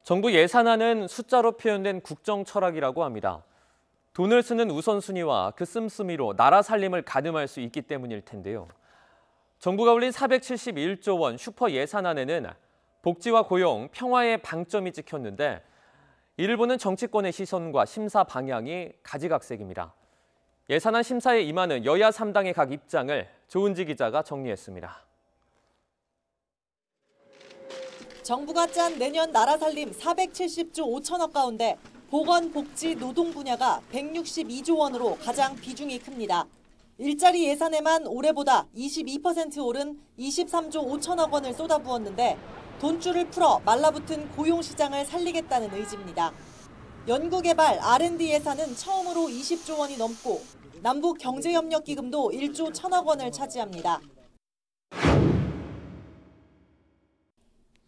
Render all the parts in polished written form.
정부 예산안은 숫자로 표현된 국정 철학이라고 합니다. 돈을 쓰는 우선순위와 그 씀씀이로 나라 살림을 가늠할 수 있기 때문일 텐데요. 정부가 올린 471조 원 슈퍼 예산안에는 복지와 고용, 평화의 방점이 찍혔는데 이를 보는 정치권의 시선과 심사 방향이 가지각색입니다. 예산안 심사에 임하는 여야 3당의 각 입장을 조은지 기자가 정리했습니다. 정부가 짠 내년 나라 살림 470조 5천억 가운데 보건, 복지, 노동 분야가 162조 원으로 가장 비중이 큽니다. 일자리 예산에만 올해보다 22% 오른 23조 5천억 원을 쏟아부었는데 돈줄을 풀어 말라붙은 고용시장을 살리겠다는 의지입니다. 연구개발 R&D 예산은 처음으로 20조 원이 넘고 남북경제협력기금도 1조 1천억 원을 차지합니다.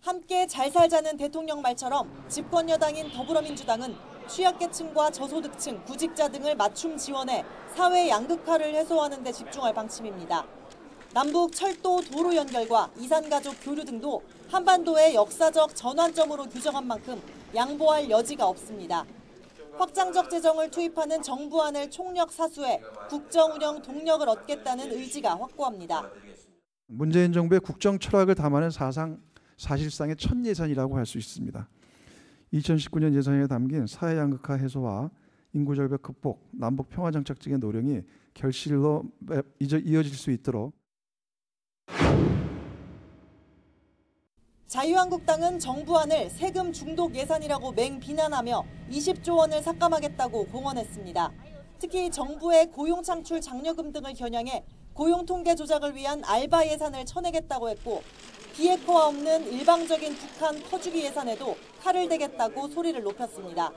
함께 잘 살자는 대통령 말처럼 집권 여당인 더불어민주당은 취약계층과 저소득층, 구직자 등을 맞춤 지원해 사회 양극화를 해소하는 데 집중할 방침입니다. 남북 철도 도로 연결과 이산가족 교류 등도 한반도의 역사적 전환점으로 규정한 만큼 양보할 여지가 없습니다. 확장적 재정을 투입하는 정부안을 총력 사수해 국정 운영 동력을 얻겠다는 의지가 확고합니다. 문재인 정부의 국정 철학을 담아낸 사실상의 첫 예산이라고 할 수 있습니다. 2019년 예산에 담긴 사회 양극화 해소와 인구 절벽 극복, 남북 평화 정착 등의 노력이 결실로 이어질 수 있도록. 자유한국당은 정부안을 세금 중독 예산이라고 맹비난하며 20조 원을 삭감하겠다고 공언했습니다. 특히 정부의 고용창출 장려금 등을 겨냥해 고용통계 조작을 위한 알바 예산을 쳐내겠다고 했고 비핵화와 없는 일방적인 북한 퍼주기 예산에도 칼을 대겠다고 소리를 높였습니다.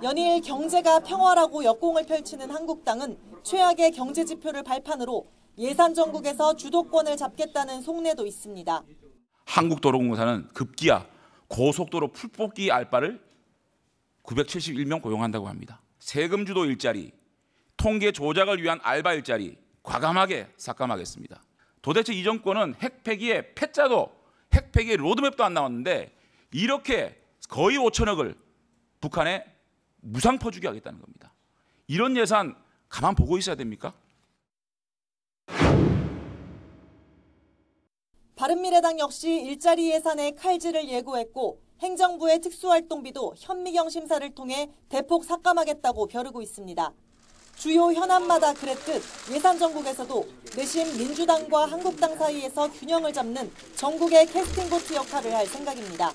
연일 경제가 평화라고 역공을 펼치는 한국당은 최악의 경제 지표를 발판으로 예산 정국에서 주도권을 잡겠다는 속내도 있습니다. 한국도로공사는 급기야 고속도로 풀뽑기 알바를 971명 고용한다고 합니다. 세금 주도 일자리, 통계 조작을 위한 알바 일자리 과감하게 삭감하겠습니다. 도대체 이 정권은 핵폐기의 패자도 핵폐기의 로드맵도 안 나왔는데 이렇게 거의 5천억을 북한에 무상 퍼주기 하겠다는 겁니다. 이런 예산 가만 보고 있어야 됩니까? 바른미래당 역시 일자리 예산에 칼질을 예고했고 행정부의 특수활동비도 현미경 심사를 통해 대폭 삭감하겠다고 벼르고 있습니다. 주요 현안마다 그랬듯 예산 정국에서도 내심 민주당과 한국당 사이에서 균형을 잡는 전국의 캐스팅보트 역할을 할 생각입니다.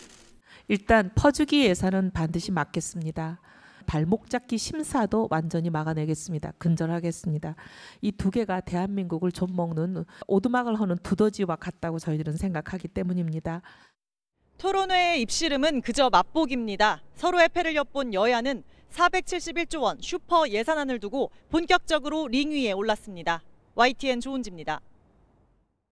일단 퍼주기 예산은 반드시 막겠습니다. 발목 잡기 심사도 완전히 막아내겠습니다. 근절하겠습니다. 이 두 개가 대한민국을 좀먹는 오두막을 허는 두더지와 같다고 저희들은 생각하기 때문입니다. 토론회의 입씨름은 그저 맛보기입니다. 서로의 패를 엿본 여야는 471조 원 슈퍼 예산안을 두고 본격적으로 링 위에 올랐습니다. YTN 조은지입니다.